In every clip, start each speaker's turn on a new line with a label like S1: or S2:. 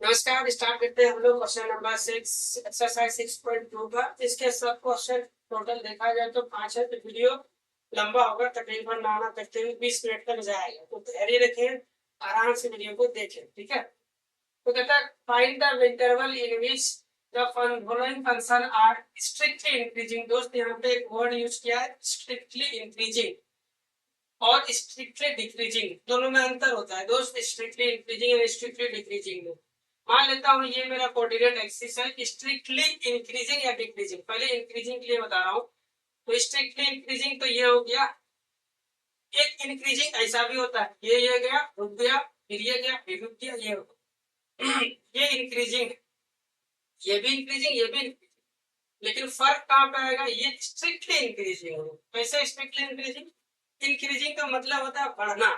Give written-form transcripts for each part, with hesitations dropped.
S1: नमस्कार। स्टार्ट करते हैं हम लोग क्वेश्चन नंबर 6 एक्सरसाइज 6.2 का। इसके सब क्वेश्चन टोटल देखा जाए तो 5 है, तो वीडियो लंबा होगा, तकरीबन नाना करते हुए 20 मिनट तक जाएगा, तो धैर्य रखें, आराम से वीडियो को देखें, ठीक है। तो कहता है find the interval in which the following function are strictly increasing. दोस्त यहाँ पे एक वर्ड यूज किया है, स्ट्रिक्टली इंक्रीजिंग और स्ट्रिक्टली डिक्रीजिंग, दोनों में अंतर होता है दोस्त, स्ट्रिक्टली इंक्रीजिंग और स्ट्रिक्टली डिक्रीजिंग में। मान लेता हूँ ये मेरा कोऑर्डिनेट एक्सिस है, स्ट्रिक्टली इंक्रीजिंग या डिक्रीजिंग। पहले इंक्रीजिंग के लिए बता रहा हूँ, तो स्ट्रिक्टली इंक्रीजिंग तो ये हो गया। एक इंक्रीजिंग ऐसा भी होता है, ये गया रुक गया, फिर ये गया फिर रुक गया, ये होगा ये इंक्रीजिंग है, ये भी इंक्रीजिंग ये भी इंक्रीजिंग। लेकिन फर्क कहाँ पे आएगा, ये स्ट्रिक्टली इंक्रीजिंग है। कैसे स्ट्रिक्टली इंक्रीजिंग? इंक्रीजिंग का मतलब होता है बढ़ना,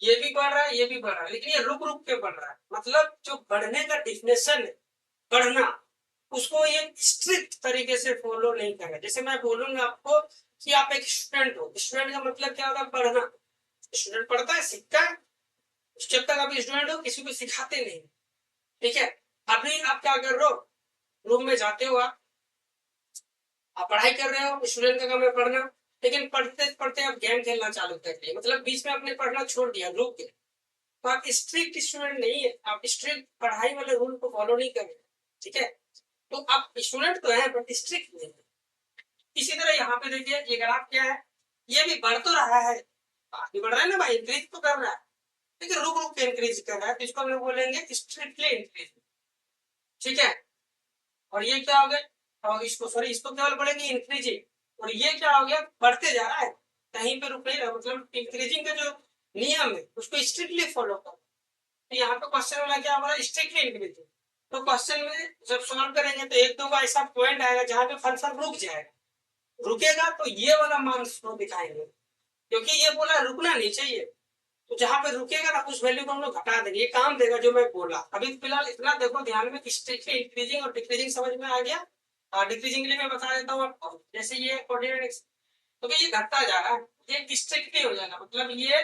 S1: ये भी बढ़ रहा है ये भी बढ़ रहा है, लेकिन ये रुक रुक के बढ़ रहा है। मतलब जो बढ़ने का डिफिनेशन है, बढ़ना, उसको ये स्ट्रिक्ट तरीके से फॉलो नहीं कर रहा। जैसे मैं बोलूंगा आपको कि आप एक स्टूडेंट हो, स्टूडेंट का मतलब क्या होगा, बढ़ना। स्टूडेंट पढ़ता है, सीखता है, जब तक आप स्टूडेंट हो किसी को सिखाते नहीं, ठीक है। अभी आप क्या कर रहे हो, रूम में जाते हो, आप पढ़ाई कर रहे हो, स्टूडेंट का काम है पढ़ना, लेकिन पढ़ते पढ़ते आप गेम खेलना चालू कर दिए, मतलब बीच में आपने पढ़ना छोड़ दिया, रुक गए, तो आप स्ट्रिक्ट स्टूडेंट नहीं है, आप स्ट्रिक्ट पढ़ाई वाले रूल को फॉलो नहीं कर रहे, ठीक है। तो आप स्टूडेंट तो है बट स्ट्रिक्ट नहीं है। इसी तरह यहाँ पे देखिए ये ग्राफ क्या है, ये भी बढ़ तो रहा है, आगे बढ़ रहा है ना भाई, इंक्रीज तो कर रहा है, लेकिन रुक रुक के इंक्रीज कर रहा है, तो इसको हम लोग बोलेंगे स्ट्रिक्टली इंक्रीज, ठीक है। और ये क्या हो गया, और इसको सॉरी इसको केवल बोलेंगे इंक्रीजिंग। और ये क्या हो गया, बढ़ते जा रहा है, कहीं पे रुक नहीं रहा, मतलब इंक्रीजिंग का जो नियम है उसको स्ट्रिक्टली फॉलो करो। तो यहाँ पे क्वेश्चन वाला क्या बोला, स्ट्रिक्टली इंक्रीजिंग। तो क्वेश्चन में जब सॉल्व करेंगे तो एक दो का ऐसा पॉइंट आएगा जहां पे फंक्शन रुक जाएगा, रुकेगा तो ये वाला मान को दिखाएंगे, क्योंकि ये बोला रुकना नहीं चाहिए, तो जहां पे रुकेगा ना उस वैल्यू को हम लोग घटा देंगे, ये काम देगा जो मैं बोला। अभी फिलहाल इतना देखो ध्यान में, स्ट्रिक्टली इंक्रीजिंग और डिक्रीजिंग समझ में आ गया। और डिक्रीजिंग के लिए मैं बता देता हूँ आपको, जैसे ये कोऑर्डिनेट, तो ये घटता जा रहा है, ये स्ट्रिक्टली हो जाएगा, मतलब ये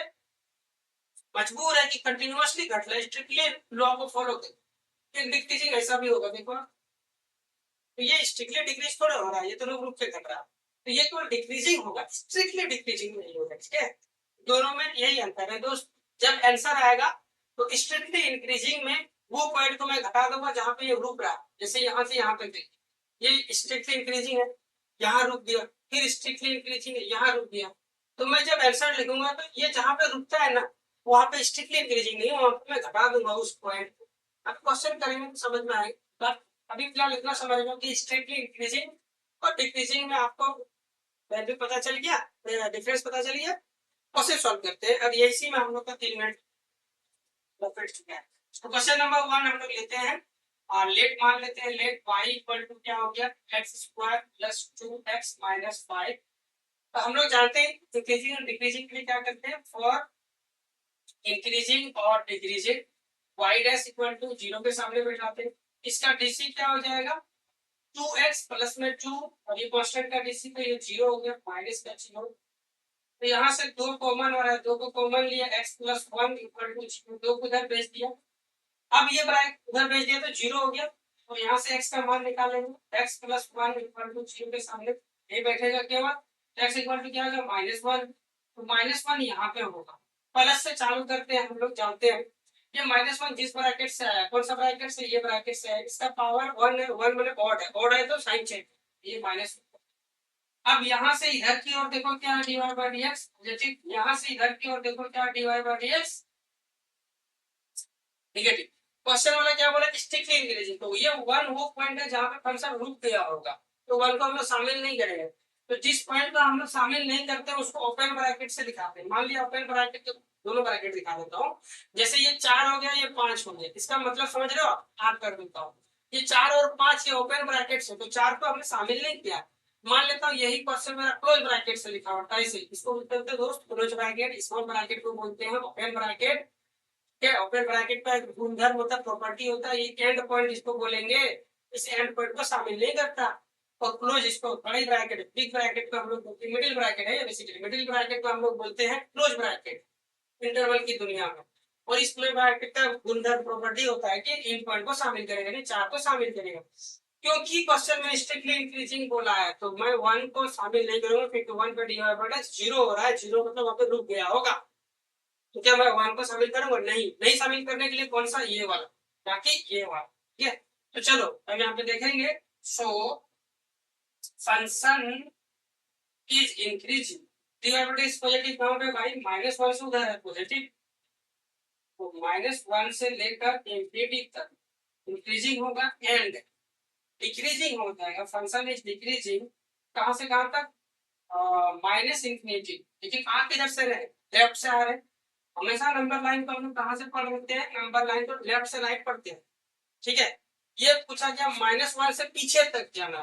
S1: मजबूर है कि कंटिन्यूअसली घट रहा है, स्ट्रिक्टली लॉ को फॉलो कर। डिक्रीजिंग ऐसा भी होगा, देखो तो ये स्ट्रिक्टली डिक्रीज थोड़ा हो रहा है, ये तो रुक रुक के घट रहा है, तो ये केवल डिक्रीजिंग होगा, स्ट्रिक्टली डिक्रीजिंग नहीं होगा, ठीक है। दोनों में यही अंतर है दोस्त। जब आंसर आएगा तो स्ट्रिक्टली इंक्रीजिंग में वो पॉइंट को मैं घटा दूंगा जहां पे ये रुक रहा है, जैसे यहाँ से यहाँ तक ये स्ट्रिक्टली इंक्रीजिंग है, यहाँ रुक गया, फिर स्ट्रिक्टली इंक्रीजिंग है, यहाँ रुक गया। तो मैं जब आंसर लिखूंगा तो ये जहां पे रुकता है ना, वहां पे स्ट्रिक्टली इंक्रीजिंग नहीं, वहां पे मैं घटा दूंगा उस पॉइंट को। अब क्वेश्चन करेंगे तो समझ में आएगा, अभी फिलहाल इतना समझ लो कि स्ट्रिक्टली इंक्रीजिंग और डिक्रीजिंग में आपको वैल्यू पता चल गया, डिफरेंस पता चल गया। क्वेश्चन सॉल्व करते हैं, अब ये इसी में हम लोग का 3 मिनट कट चुका है। तो क्वेश्चन नंबर 1 हम लोग लेते हैं, और लेट मान लेते हैं, लेट y इक्वल टू क्या हो गया, x square plus 2x minus 5। तो हम लोग जानते हैं इंक्रीजिंग और डिक्रीजिंग के लिए क्या करते हैं, फॉर इंक्रीजिंग और decreasing y dash equal to 0 के सामने बैठाते हैं, इसका डीसी क्या हो जाएगा 2x प्लस में 2, और ये कांस्टेंट का डीसी तो ये 0 हो गया, माइनस का 0। तो यहाँ से 2 कॉमन हो रहा है, 2 को कॉमन लिया, x प्लस 1 इक्वल टू 0, 2 को इधर भेज दिया, अब ये ब्रैकेट उधर भेज दिया तो 0 हो गया। तो यहाँ से x का मान निकालेंगे, x प्लस 1 इक्वल टू 0 के सामने ये बैठेगा, केवल x इक्वल टू क्या होगा -1, तो -1 यहाँ पे होगा। प्लस से चालू करते हैं, हम लोग जानते हैं ये -1 जिस ब्रैकेट से आया, कौन सा ब्रैकेट से, ये ब्रैकेट से है, इसका पावर 1 है, 1 मतलब ऑड है तो साइन चेंज, ये माइनस। अब यहाँ से इधर की ओर देखो क्या है, dy बाय dx, जैसे यहाँ से इधर की ओर देखो क्या dy by dx negative. Question वाला क्या बोला, स्ट्रिक्टली इंक्रीजिंग, तो ये 1 वो पॉइंट है जहां पे फंक्शन रुक गया होगा, तो 1 को हम लोग शामिल नहीं करेंगे। तो जिस पॉइंट को हम लोग शामिल नहीं करते उसको ओपन ब्रैकेट से दिखाते हैं। मान लिया ओपन ब्रैकेट के दोनों ब्रैकेट दिखा देता हूँ, जैसे ये 4 हो गया, ये 5 हो गया, इसका मतलब समझ रहे हो, आप कर देता हूँ, ये 4 और 5 ये ओपन ब्रैकेट से, तो 4 को हमने शामिल नहीं किया। मान लेता हूँ यही क्वेश्चन मेरा क्लोज ब्रैकेट से लिखा हुआ है, ऐसे इसको बोलते हैं दोस्त क्लोज ब्रैकेट, स्मॉल ब्रैकेट को बोलते हैं ओपन ब्रैकेट। क्या ओपन ब्रैकेट का एक गुणधर्म होता है, प्रॉपर्टी होता है, ये एंड पॉइंट इसको बोलेंगे, इस एंड पॉइंट को शामिल नहीं करता। और क्लोज इसको बड़ी ब्रैकेट, बिग ब्रैकेट को हम लोग मिडिल ब्रैकेट है, बेसिकली मिडिल ब्रैकेट को हम लोग बोलते हैं क्लोज ब्रैकेट इंटरवल की दुनिया में। और इसमें ब्रैकेट का गुणधर्म प्रॉपर्टी होता है कि इन पॉइंट को शामिल करेगा, नहीं 4 को शामिल करेगा। क्योंकि क्वेश्चन में स्ट्रिक्टली इंक्रीजिंग बोला है तो मैं 1 को शामिल नहीं करूंगा, क्योंकि 1 पे डिवाइड बाय 0 हो रहा है, 0 मतलब वहां पे रुक गया होगा। तो क्या मैं 1 को शामिल करूंगा? नहीं शामिल करने के लिए कौन सा, ये वाला, ताकि ये वाला। ठीक है, तो चलो अब यहाँ पे देखेंगे। So function is increasing, divide by positive कहां पे भाई? -1 से उधर है पॉजिटिव, तो -1 से लेकर इंफिनिटी तक इंक्रीजिंग होगा एंड डिक्रीजिंग हो जाएगा। फंक्शन इज डिक्रीजिंग कहां से कहां तक? Minus infinity. लेकिन आप किधर से रहे? लेफ्ट से आ रहे। हमेशा नंबर लाइन को हम लोग कहां से पढ़ते हैं? नंबर लाइन को लेफ्ट से राइट पढ़ते हैं। ठीक है, ये पूछा गया -1 से पीछे तक जाना,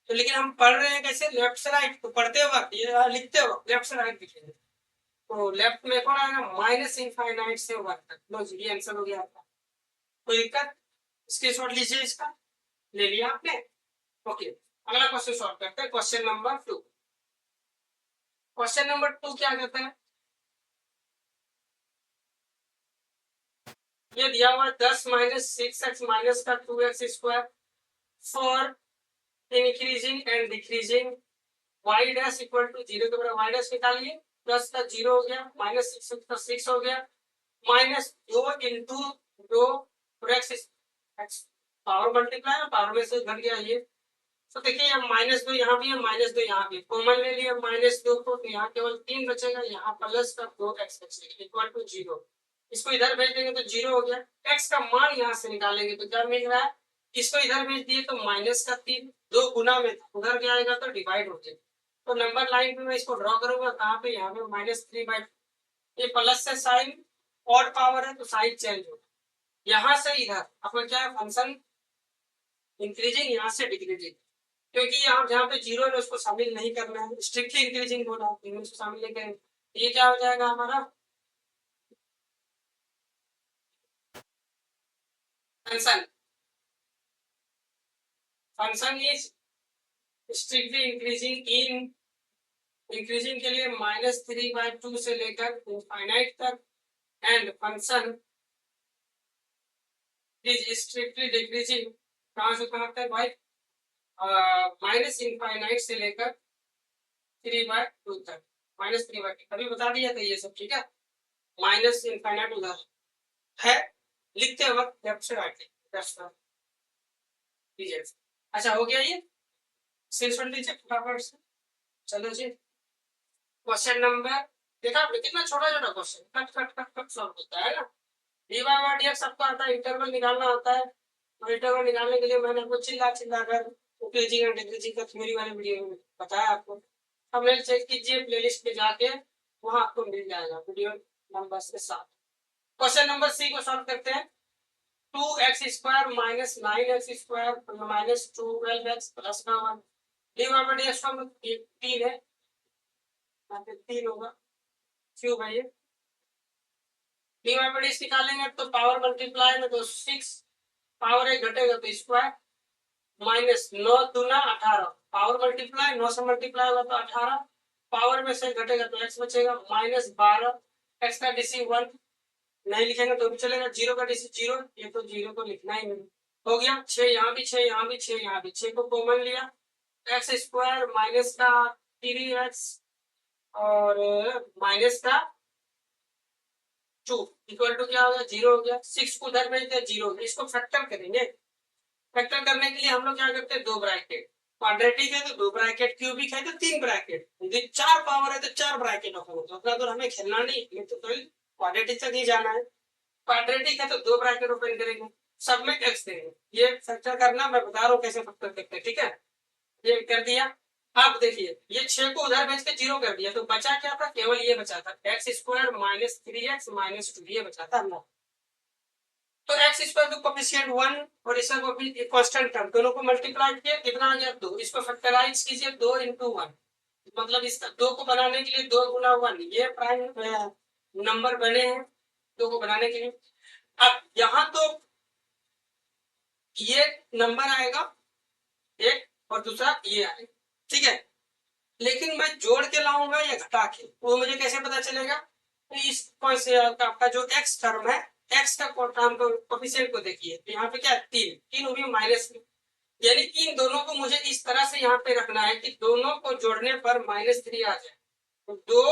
S1: तो लेकिन हम पढ़ रहे हैं कैसे? लेफ्ट से राइट। तो पढ़ते वक्त ये लिखते वक्त लेफ्ट से राइट लिखेंगे, तो लेफ्ट में कौन आएगा? माइनस इनफाइनाइट से 1 तक। लो जी, ये आंसर हो गया आपका। कोई दिक्कत? स्क्रीनशॉट लीजिए इसका, ले लिया आपने? ओके, अगला क्वेश्चन सॉल्व करते हैं। Question number 2। क्वेश्चन नंबर 2 क्या कहता है? ये दिया हुआ 10 - 6x माइनस का 2x square for increasing and decreasing y dash equal to 0 के बराबर। y डैश निकालिए, प्लस का 0 हो गया, -6 का 6 हो गया, -2 इंटू 2 x पावर मल्टीप्लाई है, पावर में से घट गया ये। तो देखिए -2 यहाँ भी है, -2 यहाँ भी, कॉमन ले लिया -2 को, तो यहाँ केवल 3 बचेगा, यहाँ प्लस का 2x बचेगा इक्वल टू 0। इसको इधर भेज देंगे तो 0 हो गया। x का मान यहाँ से निकालेंगे तो क्या मिल रहा है? इसको इधर भेज दिए तो -3, 2 गुना में था, उधर क्या आएगा तो डिवाइड हो जाएगा। तो नंबर लाइन पे मैं इसको ड्रॉ करूंगा कहाँ पे? यहाँ पे -3/, ये प्लस से साइन ऑड पावर है तो साइन चेंज होगा। यहाँ से इधर अपना क्या है? फंक्शन इंक्रीजिंग, यहाँ से डिक्रीजिंग, क्योंकि यहाँ जहाँ पे 0 है उसको शामिल नहीं करना है, स्ट्रिक्टली इंक्रीजिंग होना है, उसको शामिल नहीं करेंगे। ये क्या हो जाएगा हमारा? Function is strictly increasing in, increasing के लिए -3/2 से लेकर इनफाइनाइट तक, and function is strictly decreasing कहां से कहां तक भाई? माइनस इनफाइनाइट से लेकर 3/2 तक, -3/2 अभी बता दिया था ये सब। ठीक है, माइनस इनफाइनाइट उधर है, लिखते वक्त लेफ्ट से राइट लीजिए। अच्छा हो गया ये, स्क्रीनशॉट लीजिए फटाफट से। चलो जी, क्वेश्चन नंबर, देखा आपने कितना छोटा छोटा question, cut cut cut cut solve होता है ना। dx सबको आता है, इंटरवल निकालना आता है, और इंटरवल निकालने के लिए मैंने आपको चिल्ला चिल्ला कर इंक्रीजिंग एंड डिक्रीजिंग का थ्योरी वाले वीडियो में बताया आपको। अब मेरे चेक कीजिए प्लेलिस्ट पे जाके, वहां आपको मिल जाएगा वीडियो नंबर के साथ। क्वेश्चन नंबर सी को सॉल्व करते हैं। 2x square minus 9x square minus 12x plus का 1 डिवाइड बाय dx का 3 है, 3 होगा क्यों भाई? डिवाइड बाय dx निकालेंगे तो पावर मल्टीप्लाई में तो 6, पावर 1 घटेगा तो स्क्वायर, माइनस 9 दूना 18, पावर मल्टीप्लाई 9 से मल्टीप्लाई होगा तो 18, पावर में से घटेगा तो x बचेगा -12, x का डीसी 1 नहीं लिखेंगे तो भी चलेगा, 0 का डीसी 0, ये तो 0 को लिखना ही नहीं। हो गया 6, यहाँ भी 6, यहाँ भी 6, यहाँ भी 6 को कॉमन लिया, एक्स स्क्वायर माइनस का 3x और माइनस का 2 इक्वल टू क्या हो गया? 0 हो गया। 6 को उधर भेजते हैं, 0 इसको फैक्टर करेंगे। फैक्टर करने के लिए हम लोग क्या करते हैं? 2 ब्रैकेट, क्वाड्रेटिक है तो 2 ब्रैकेट, क्यूबिक है तो 3 ब्रैकेट, यदि 4 पावर है तो 4 ब्रैकेट ओपन होगा। अपना तो हमें खेलना नहीं, तो क्वाड्रेटिक तक ही जाना है। क्वाड्रेटिक है तो 2 ब्रैकेट ओपन करेंगे, सब में x देंगे। ये फैक्टर करना मैं बता रहा हूँ कैसे फैक्टर करते हैं, ठीक है? ये कर दिया। अब देखिए ये 6 को उधर भेज के 0 कर दिया तो बचा क्या था? केवल ये बचा था, x square minus 3x minus 2, ये बचा था हम लोग। तो एक्स स्क्वायर का कोफिशिएंट 1 और इसका कोफिशिएंट कांस्टेंट टर्म, दोनों को मल्टीप्लाई किया, कितना आ गया? 2। इसको फैक्टराइज कीजिए, 2 into 1, मतलब इसका 2 को बनाने के लिए 2 गुना 1, ये प्राइम नंबर बने हैं 2 को बनाने के लिए। अब यहाँ तो ये नंबर आएगा एक और दूसरा ये आएगा, ठीक है? लेकिन मैं जोड़ के लाऊंगा या घटा के, वो मुझे कैसे पता चलेगा? तो इस पॉइंट से आपका जो एक्स टर्म है एक्स का कोफिशिएंट को देखिए, तो यहाँ पे क्या 3 होगी माइनस, यानी कि इन दोनों को मुझे इस तरह से यहाँ पे रखना है कि दोनों को जोड़ने पर -3 आ जाए, तो 2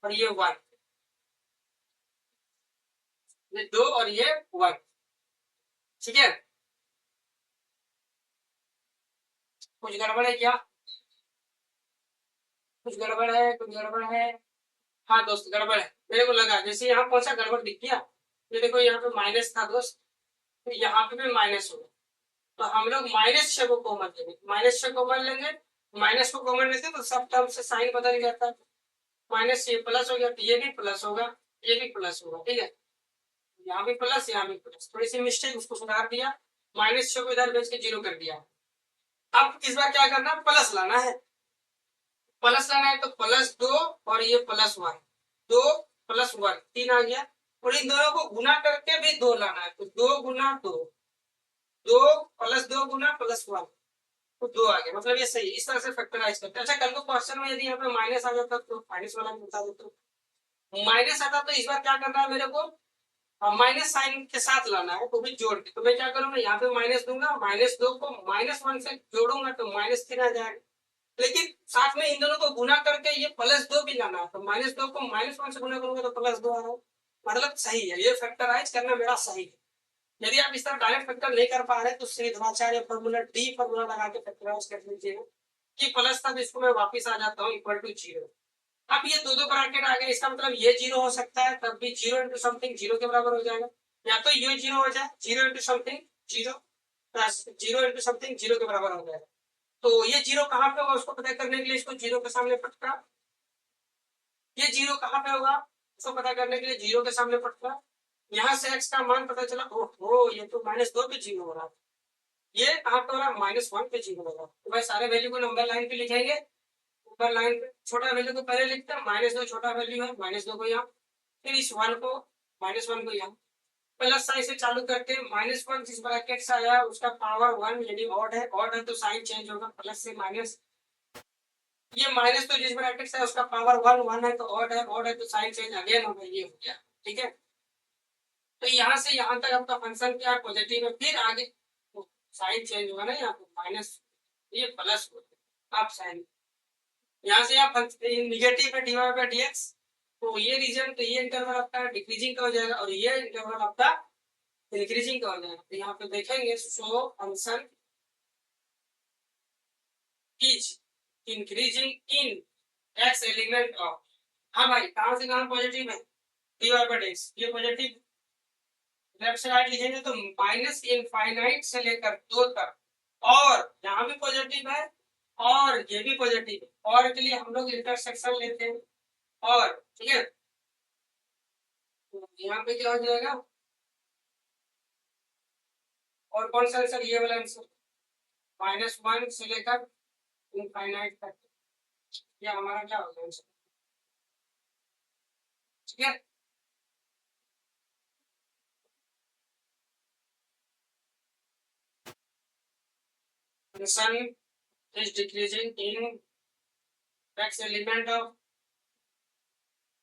S1: और ये 1, ये 2 और ये 1, ठीक है। कुछ गड़बड़ है क्या? कुछ गड़बड़ है, कुछ गड़बड़ है? हाँ दोस्त गड़बड़ है, मेरे को लगा जैसे यहाँ पहुंचा गड़बड़ दिख गया। ये देखो यहाँ पे माइनस था दोस्त, तो यहाँ पे भी माइनस होगा, तो हम लोग -6 को कॉमन लेंगे, -6 कॉमन लेंगे, माइनस को कॉमन लेते तो सब टर्म से साइन बदल जाता है, माइनस ये प्लस हो गया, तो ये भी प्लस होगा, ये भी प्लस होगा, ठीक है। यहाँ भी प्लस, यहाँ भी प्लस, थोड़ी सी मिस्टेक, उसको सुधार दिया, -6 को इधर भेज के 0 कर दिया। अब इस बार क्या करना, प्लस लाना है, प्लस लाना है तो +2 और ये +1, 2 + 1 3 आ गया, और इन दोनों को गुना करके भी 2 लाना है, तो 2 गुना 2, 2 + 2 गुना +1, तो 2 आ गया, मतलब ये सही है। इस तरह से फैक्टराइज करते हैं। अच्छा कल को क्वेश्चन में यदि यहाँ पे माइनस आ जाता तो माइनस वाला बता देता, माइनस आता तो इस बार क्या करना है मेरे को, माइनस साइन के साथ लाना है, तो भी जोड़ के, तो मैं क्या करूंगा यहाँ पे माइनस दूंगा, -2 को -1 से जोड़ूंगा तो -3 आ जाएगा, लेकिन साथ में इन दोनों को गुना करके ये +2 भी लाना है, तो -2 को -1 से गुना करूंगा तो +2 आ रहा है, मतलब सही है, ये फैक्टराइज करना मेरा सही है। यदि आप इस तरह डायरेक्ट फैक्टर नहीं कर पा रहे तो श्रीधराचार्य फॉर्मूला डी फॉर्मूला लगा के फैक्टराइज कर लीजिएगा, कि प्लस था, इसको मैं वापस आ जाता हूँ इक्वल टू 0। अब ये दो ब्रैकेट आ गए, इसका मतलब ये 0 हो सकता है, तब भी 0 इंटू समथिंग 0 के बराबर हो जाएगा, या तो ये 0 हो जाए, 0 into something 0 plus 0 into something 0 के बराबर हो जाएगा। तो ये 0 कहाँ पे होगा उसको पता करने के लिए इसको 0 के सामने पटका, ये 0 कहाँ पे होगा उसको पता करने के लिए 0 के सामने पटका, यहाँ से x का मान पता चला, ओहो ये तो -2 पे 0 हो रहा है, ये कहाँ पे हो रहा है -1 पे 0 होगा, तो भाई सारे वैल्यू को नंबर लाइन पे लिखेंगे, ऊपर लाइन पे छोटा वैल्यू को पहले लिखते हैं, -2 छोटा वैल्यू है, -2 को यहाँ, फिर इस 1 को -1 को यहाँ, प्लस साइन से चालू करके -1 जिस ब्रैकेट से आया उसका पावर 1 यानी ऑड है तो साइन चेंज होगा, प्लस से माइनस, ये माइनस तो जिस ब्रैकेट से उसका पावर 1 है तो ऑड है तो साइन चेंज अगेन होगा, ये हो गया, ठीक है। तो यहाँ से यहाँ तक आपका फंक्शन क्या है, पॉजिटिव है, फिर आगे तो साइन चेंज होगा ना, यहाँ पे माइनस, ये प्लस होगा, आप साइन, यहाँ से आप निगेटिव है dy by dx, तो ये रीजन, तो ये इंटरवल आपका डिक्रीजिंग का हो जाएगा और ये इंटरवल आपका इंक्रीजिंग का हो जाएगा, तो यहाँ पे देखेंगे so function is increasing in x element of, हाँ भाई कहाँ से कहाँ पॉजिटिव है, dy by dx, ये पॉजिटिव, लेफ्ट से राइट लिखेंगे तो माइनस इनफाइनाइट से लेकर 2 तक, और यहाँ भी पॉजिटिव है और ये भी पॉजिटिव है, और के लिए हम लोग इंटरसेक्शन लेते हैं, और ठीक है, तो यहाँ पे क्या हो जाएगा, और कौन सा आंसर, ये वाला आंसर, -1 से लेकर इनफाइनाइट तक, ये हमारा क्या होगा आंसर, ठीक है। Function is decreasing in x element of,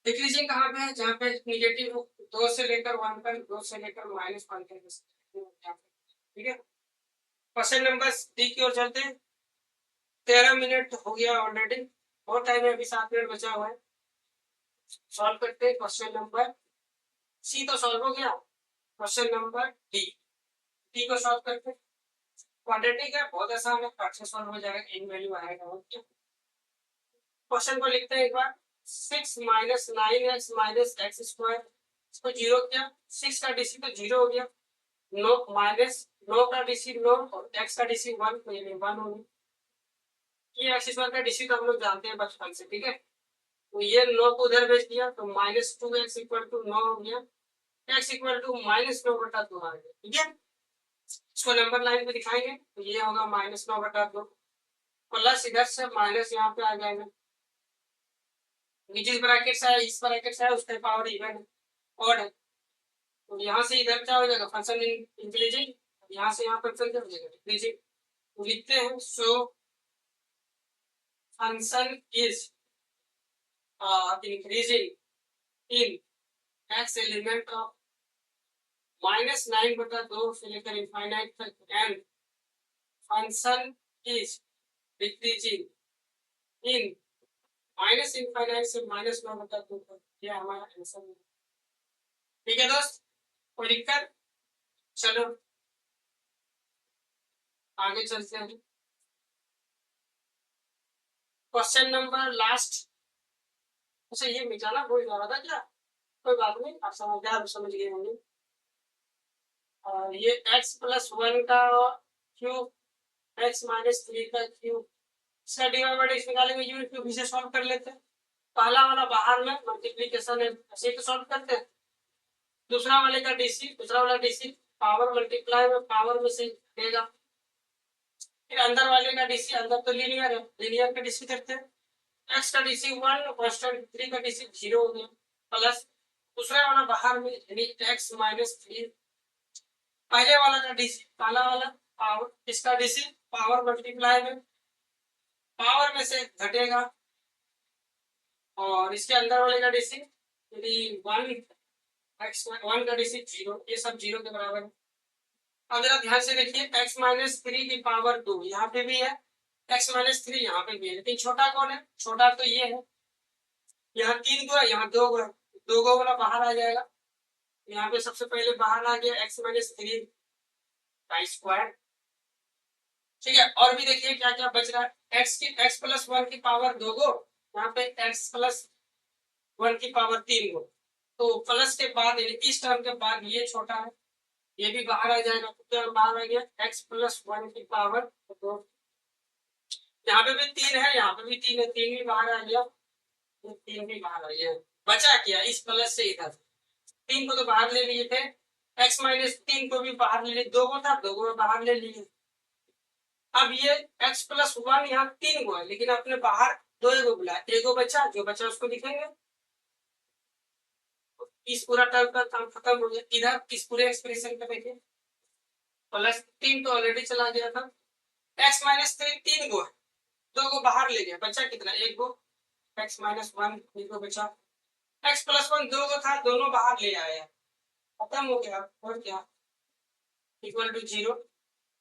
S1: decreasing कहाँ पे है, जहाँ पे निगेटिव 2 से लेकर 1 तक, 2 से लेकर -1 तक, ठीक है। क्वेश्चन नंबर डी की ओर चलते हैं, 13 मिनट हो गया ऑलरेडी, बहुत टाइम है, अभी 7 मिनट बचा हुआ है, सॉल्व करते हैं। क्वेश्चन नंबर सी तो सॉल्व हो गया, क्वेश्चन नंबर डी, डी को सॉल्व करते हैं, क्वाड्रेटिक है, बहुत आसान है, फट से सॉल्व हो जाएगा, इन वैल्यू आएगा, ओके। क्वेश्चन को लिखते हैं एक बार, 6 - 9x - x², इसको 0 किया, 6 का डीसी तो 0 हो गया, 9 माइनस 9 का डीसी 9 और x का डीसी 1, तो ये 1 हो गया, ये x² का डीसी तो हम लोग जानते हैं बचपन से, ठीक है, तो ये 9 को उधर भेज दिया तो -2x = 9 हो गया, x = -9/2 आ गया, ठीक है। इसको नंबर लाइन पे दिखाएंगे तो ये होगा -9/2, प्लस इधर से माइनस यहाँ पे आ जाएगा, जिस ब्रैकेट से है इस ब्रैकेट से है उसका पावर इवन है, ऑड है, तो यहाँ से इधर क्या हो जाएगा, फंक्शन इंक्रीजिंग, यहाँ से यहाँ फंक्शन क्या हो जाएगा, डिक्रीजिंग, तो लिखते हैं so function is increasing in x element of -9/2 से लेकर इनफाइनाइट तक and function is decreasing in minus infinite से -9/2 तक, ये हमारा आंसर है। ठीक है दोस्त, कोई दिक्कत? चलो आगे चलते हैं। Question number last. अच्छा ये मिटाना भूल जा रहा था क्या? कोई बात नहीं, आप समझ गए होंगे। ये x+1 का क्यूब, x-3 का क्यूब, इसका डिवाइड इस निकालेंगे, यूनिट क्यूब से सॉल्व कर लेते हैं। पहला वाला बाहर में मल्टीप्लिकेशन है, ऐसे तो सॉल्व करते हैं। दूसरा वाले का डीसी, दूसरा वाला डीसी पावर मल्टीप्लाई में पावर में से देगा। फिर अंदर वाले का डीसी, अंदर तो लीनियर है, लीनियर का डीसी करते हैं। x का डीसी 1, कांस्टेंट 3 का डीसी 0 हो गया, प्लस दूसरा वाला बाहर में यानी x-3, पहले वाला का डीसी, पहला वाला पावर, इसका डीसी पावर मल्टीप्लाई में पावर में से घटेगा, और इसके अंदर वाले का डीसी यदि 1 का डीसी 0, ये सब 0 के बराबर है। अब जरा ध्यान से देखिए, x-3 की पावर 2 यहाँ पे भी है, x-3 यहाँ पे भी है, लेकिन छोटा कौन है? छोटा तो ये है, यहाँ 3 गो है, यहाँ 2 गो है, 2 गो वाला बाहर आ जाएगा। यहाँ पे सबसे पहले बाहर आ गया x-3 का स्क्वायर। ठीक है, और भी देखिए क्या क्या बच रहा है। x+1 की पावर 2 गो, यहाँ पे x+1 की पावर 3 गो, तो प्लस के बाद इस टर्म के बाद ये छोटा है, ये भी बाहर आ जाएगा, तो क्या बाहर आ गया x+1 की पावर 2। यहाँ पे भी 3 है, यहाँ पे भी 3 है, 3 भी बाहर आ गया, 3 भी बाहर आ गया। बचा क्या इस प्लस से इधर, 3 को तो बाहर ले लिए थे, x-3 को भी बाहर ले लिए, 2 गो था, 2 गो बाहर ले लिए। अब ये x+1 यहाँ 3 गो है, लेकिन आपने बाहर 2 गो बुलाया, 1 गो बचा, जो बचा उसको लिखेंगे। इस पूरा टर्म का काम खत्म हो गया। इधर इस पूरे एक्सप्रेशन का देखिए, +3 तो ऑलरेडी चला गया था, x-3 3 गो है, 2 गो बाहर ले गया, बचा कितना? 1 गो, x-1 1 गो बचा, x+1 2 गो था, दोनों बाहर ले आया, खत्म हो गया। और क्या, इक्वल टू 0।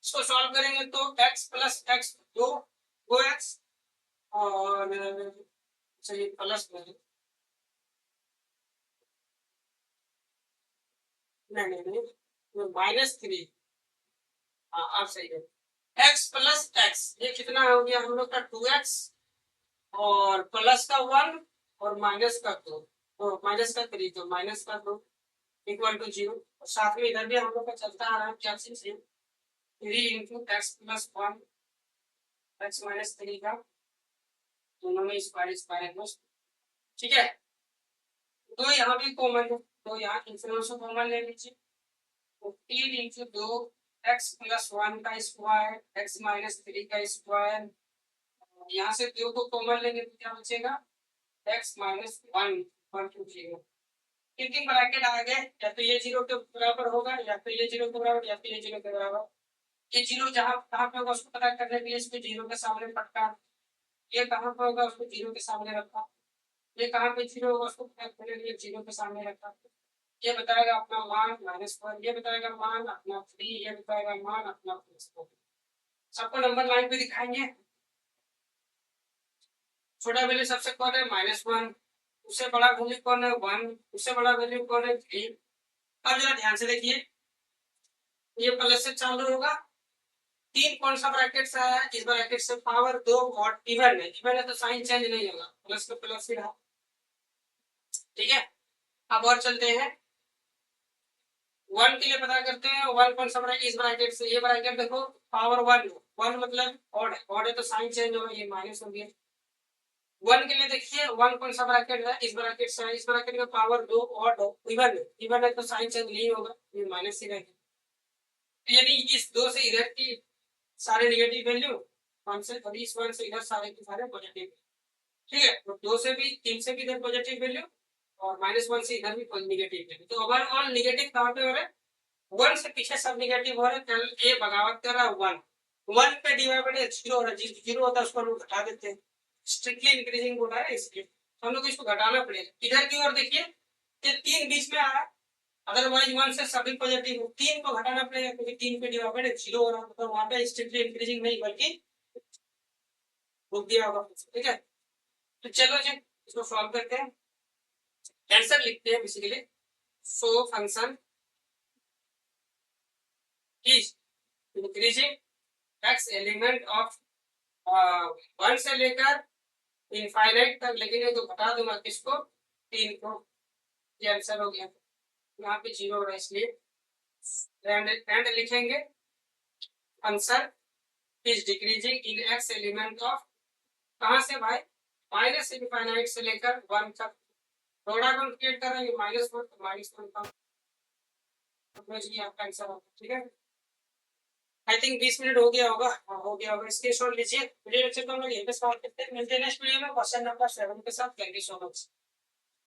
S1: इसको सॉल्व करेंगे तो x+x 2 गो x, और चलिए प्लस में, नहीं -3, हाँ अब सही है, x+x, ये कितना हो गया हम लोग का 2x, और प्लस का 1 और माइनस का 2, तो माइनस का 3, तो माइनस का 2 इक्वल टू 0। और साथ में इधर भी हम लोग का चलता आ रहा है क्या चीज, 3 इंटू x+1 x-3 का, दोनों में स्क्वायर स्क्वायर है दोस्त। ठीक है, तो यहाँ भी कॉमन है, तो यहाँ इंफिनिटी कॉमन ले लीजिए, तो 3 इंटू 2 x+1 का स्क्वायर x-3 का स्क्वायर, यहाँ से 2 को कॉमन लेंगे तो क्या बचेगा, x-1 = 0। तीन ब्रैकेट आ गए, या तो ये 0 के बराबर होगा, या तो ये 0 के बराबर, या तो ये 0 के बराबर। ये 0 जहां कहाँ पे होगा उसको पता करने के लिए इसको 0 के सामने पटका, ये कहाँ पे होगा उसको 0 के सामने रखा, ये कहाँ पे 0 होगा उसको पता करने के लिए 0 के सामने रखा। ये बताएगा अपना मान -1, ये बताएगा मान अपना 3, ये बताएगा मान अपना +4। सबको नंबर लाइन पे दिखाएंगे। छोटा वैल्यू सबसे कौन है, -1, उससे बड़ा वैल्यू कौन है, 1, उससे बड़ा वैल्यू कौन है, 3। अब जरा ध्यान से देखिए, ये प्लस से चालू होगा, 3 कौन सा ब्रैकेट से आया है, इस ब्रैकेट से पावर 2 और इवन है तो साइन चेंज नहीं होगा, प्लस का प्लस ही रहा। ठीक है, अब और चलते हैं, 1 के लिए पता करते हैं, 1 कौन सा ब्रैकेट, इस ब्रैकेट से, ये ब्रैकेट देखो पावर 1 मतलब ऑड है तो साइन चेंज होगा, ये माइनस हो गया। 1 के लिए देखिए, 1 कौन सा ब्रैकेट है, इस ब्रैकेट से, इस ब्रैकेट में पावर 2 ऑड है, इवन है तो साइन चेंज नहीं होगा, ये माइनस ही रहेगा। यानी इस 2 से इधर की सारे नेगेटिव वैल्यू, 1 से और इस 1 से इधर सारे के सारे पॉजिटिव। ठीक है, तो 2 से भी 3 से भी इधर पॉजिटिव वैल्यू, और -1 से इधर भी नेगेटिव वैल्यू। तो ओवरऑल नेगेटिव कहाँ पे हो रहे हैं, 1 से पीछे सब नेगेटिव हो रहे हैं, ए बगावत कर रहा है 1 पे डिवाइडेड 0 हो रहा है, 0 होता है उसको हम घटा देते हैं, स्ट्रिक्टली इंक्रीजिंग बोला है इसलिए हम लोग इसको घटाना पड़ेगा। इधर की ओर देखिए, ये 3 बीच में आ रहा है, अदरवाइज 1 से सभी पॉजिटिव, 3 को घटाना पड़ेगा क्योंकि 3 पे डिवाइडेड 0 हो रहा है, तो वहां पे स्ट्रिक्टली इंक्रीजिंग नहीं बल्कि रुक दिया होगा। ठीक है, तो चलो जी इसको सॉल्व करते हैं, आंसर लिखते हैं basically. So function is increasing x element of 1 से लेकर इनफाइनाइट तक, लेकिन ये तो घटा दूंगा किसको, 3 को। ये आंसर हो गया, यहाँ पे 0 हो रहा है इसलिए एंड लिखेंगे answer is decreasing in x element of, कहां से भाई, माइनस इनफाइनाइट से लेकर 1 तक। थोड़ा क्रिएट कर रहे हैं -1 तो -1 का आपका आंसर होगा। ठीक है, आई थिंक 20 मिनट हो गया होगा। हाँ, हो गया होगा, स्क्रीनशॉट लीजिए। वीडियो लेक्चर को हम लोग यहीं पे स्टॉप करते हैं, मिलते हैं नेक्स्ट वीडियो में क्वेश्चन नंबर 7 के साथ। Thank you so much.